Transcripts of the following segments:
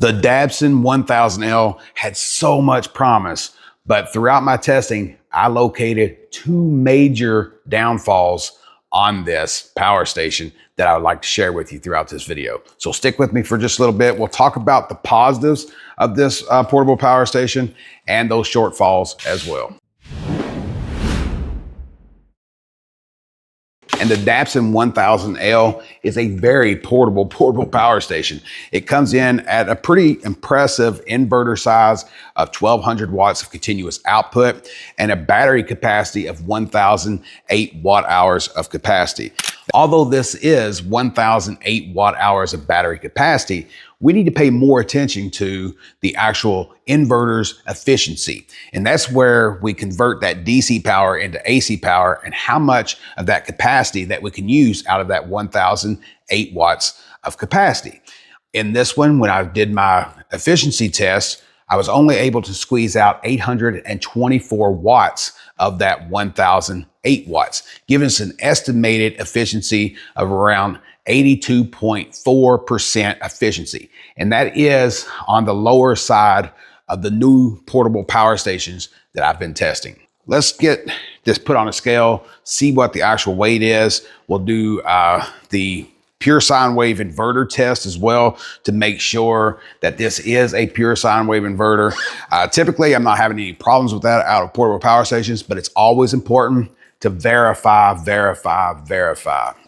The Dabbsson 1000L had so much promise, but throughout my testing, I located two major downfalls on this power station that I would like to share with you throughout this video. So stick with me for just a little bit. We'll talk about the positives of this portable power station and those shortfalls as well. And the Dabbsson 1000L is a very portable power station. It comes in at a pretty impressive inverter size of 1200 watts of continuous output and a battery capacity of 1008 watt hours of capacity. Although this is 1008 watt hours of battery capacity, we need to pay more attention to the actual inverter's efficiency. And that's where we convert that DC power into AC power and how much of that capacity that we can use out of that 1008 watts of capacity. In this one, when I did my efficiency test, I was only able to squeeze out 824 watts of that 1008 watts, giving us an estimated efficiency of around 82.4% efficiency. And that is on the lower side of the new portable power stations that I've been testing. Let's get this put on a scale, see what the actual weight is. We'll do the pure sine wave inverter test as well to make sure that this is a pure sine wave inverter. Typically, I'm not having any problems with that out of portable power stations, but it's always important to verify.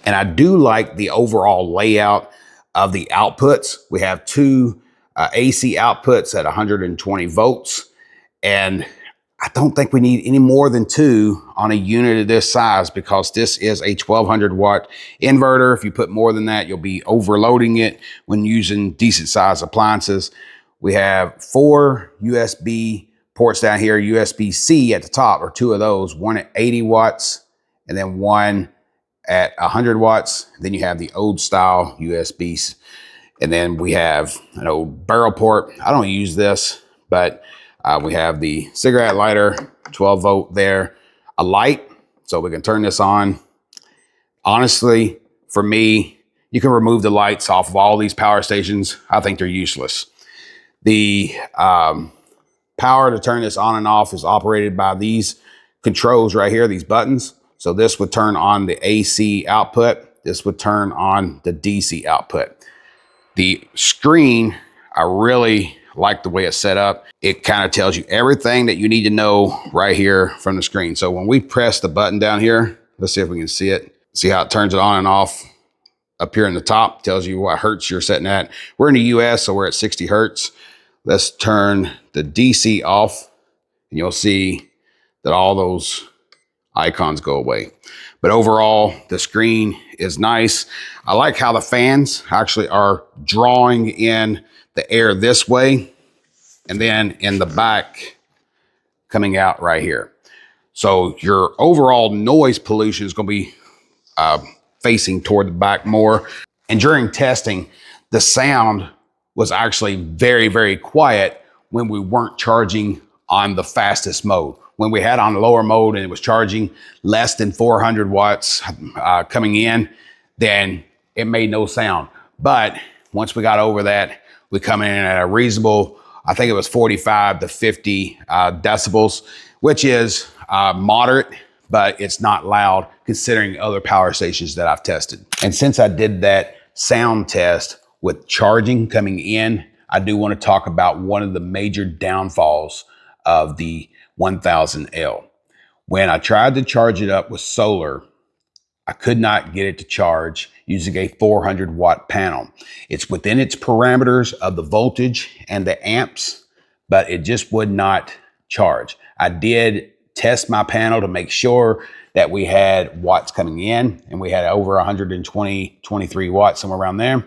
And I do like the overall layout of the outputs. We have two AC outputs at 120 volts. And I don't think we need any more than two on a unit of this size because this is a 1200 watt inverter. If you put more than that, you'll be overloading it when using decent sized appliances. We have 4 USB ports down here, USB-C at the top, or 2 of those, one at 80 watts and then one at 100 watts. Then you have the old style USBs. And then we have an old barrel port. I don't use this, but we have the cigarette lighter, 12 volt there, a light, so we can turn this on. Honestly, for me, you can remove the lights off of all these power stations. I think they're useless. The power to turn this on and off is operated by these controls right here, these buttons. So this would turn on the AC output. This would turn on the DC output. The screen, I really like the way it's set up. It kind of tells you everything that you need to know right here from the screen. So when we press the button down here, let's see if we can see it. See how it turns it on and off up here in the top, tells you what hertz you're setting at. We're in the US, so we're at 60 hertz. Let's turn the DC off and you'll see that all those icons go away. But overall, the screen is nice. I like how the fans actually are drawing in the air this way and then in the back coming out right here. So your overall noise pollution is going to be facing toward the back more. And during testing, the sound was actually very quiet when we weren't charging on the fastest mode. When we had on lower mode and it was charging less than 400 watts coming in, then it made no sound. But once we got over that, we come in at a reasonable, I think it was 45 to 50 decibels, which is moderate, but it's not loud considering other power stations that I've tested. And since I did that sound test with charging coming in, I do want to talk about one of the major downfalls of the 1000L. When I tried to charge it up with solar, I could not get it to charge using a 400 watt panel. It's within its parameters of the voltage and the amps, but it just would not charge. I did test my panel to make sure that we had watts coming in and we had over 120, 23 watts, somewhere around there.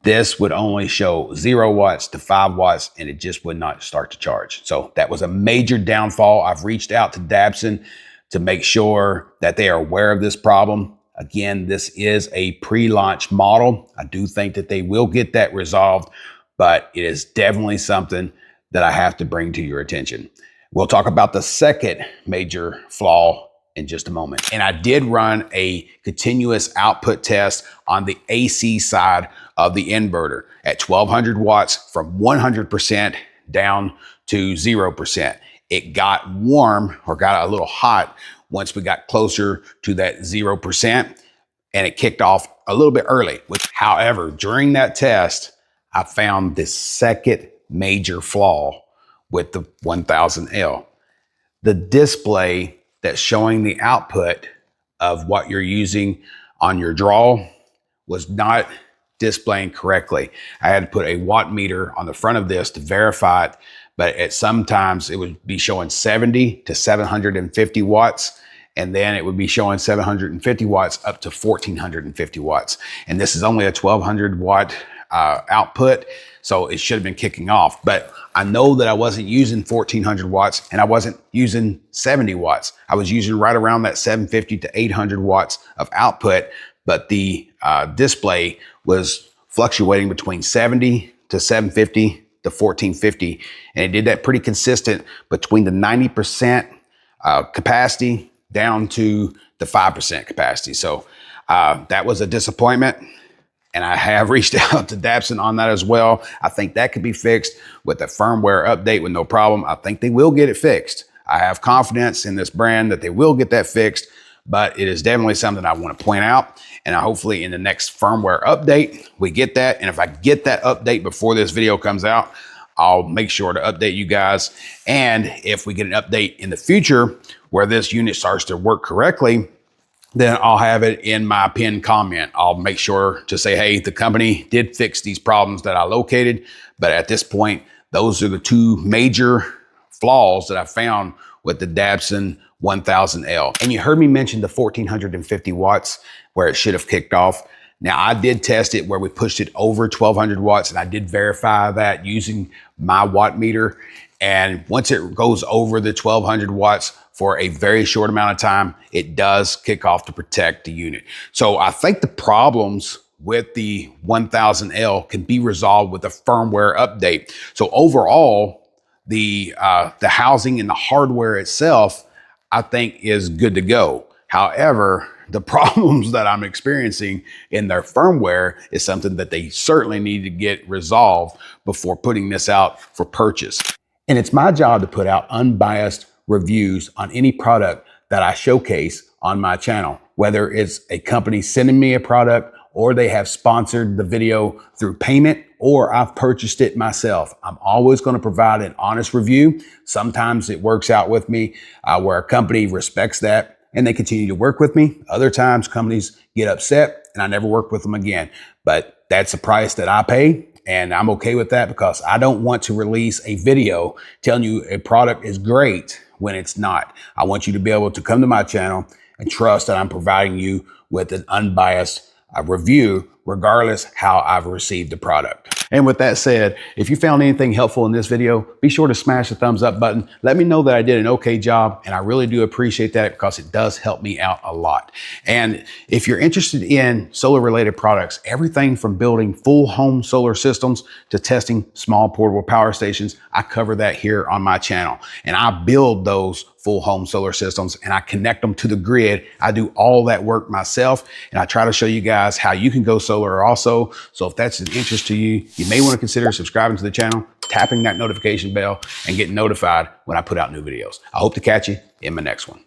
This would only show 0 watts to 5 watts and it just would not start to charge. So that was a major downfall. I've reached out to Dabbsson to make sure that they are aware of this problem. Again, this is a pre-launch model. I do think that they will get that resolved, but it is definitely something that I have to bring to your attention. We'll talk about the second major flaw in just a moment. And I did run a continuous output test on the AC side of the inverter at 1200 watts from 100% down to 0%. It got warm or got a little hot once we got closer to that 0%, and it kicked off a little bit early. However, during that test, I found this second major flaw with the 1000L. The display that's showing the output of what you're using on your draw was not displaying correctly. I had to put a watt meter on the front of this to verify it, but at sometimes it would be showing 70 to 750 watts, and then it would be showing 750 watts up to 1450 watts. And this is only a 1200 watt output, so it should have been kicking off. But I know that I wasn't using 1400 watts and I wasn't using 70 watts. I was using right around that 750 to 800 watts of output, but the display was fluctuating between 70 to 750 to 1450. And it did that pretty consistent between the 90% capacity down to the 5% capacity. So that was a disappointment. And I have reached out to Dabbsson on that as well. I think that could be fixed with a firmware update with no problem. I think they will get it fixed. I have confidence in this brand that they will get that fixed, but it is definitely something I want to point out. And hopefully in the next firmware update, we get that. And if I get that update before this video comes out, I'll make sure to update you guys. And if we get an update in the future where this unit starts to work correctly, then I'll have it in my pinned comment. I'll make sure to say, hey, the company did fix these problems that I located. But at this point, those are the two major flaws that I found with the Dabbsson 1000L. And you heard me mention the 1450 watts where it should have kicked off. Now, I did test it where we pushed it over 1200 watts, and I did verify that using my watt meter. And once it goes over the 1200 watts for a very short amount of time, it does kick off to protect the unit. So I think the problems with the 1000L can be resolved with a firmware update. So overall, the housing and the hardware itself, I think is good to go. However, the problems that I'm experiencing in their firmware is something that they certainly need to get resolved before putting this out for purchase. And it's my job to put out unbiased reviews on any product that I showcase on my channel, whether it's a company sending me a product or they have sponsored the video through payment or I've purchased it myself. I'm always going to provide an honest review. Sometimes it works out with me where a company respects that and they continue to work with me. Other times companies get upset and I never work with them again. But that's the price that I pay. And I'm okay with that because I don't want to release a video telling you a product is great when it's not. I want you to be able to come to my channel and trust that I'm providing you with an unbiased review, regardless how I've received the product. And with that said, if you found anything helpful in this video, be sure to smash the thumbs up button. Let me know that I did an okay job, and I really do appreciate that because it does help me out a lot. And if you're interested in solar related products, everything from building full home solar systems to testing small portable power stations, I cover that here on my channel. And I build those full home solar systems and I connect them to the grid. I do all that work myself, and I try to show you guys how you can go solar also. So if that's an interest to you, you may want to consider subscribing to the channel, tapping that notification bell, and getting notified when I put out new videos. I hope to catch you in my next one.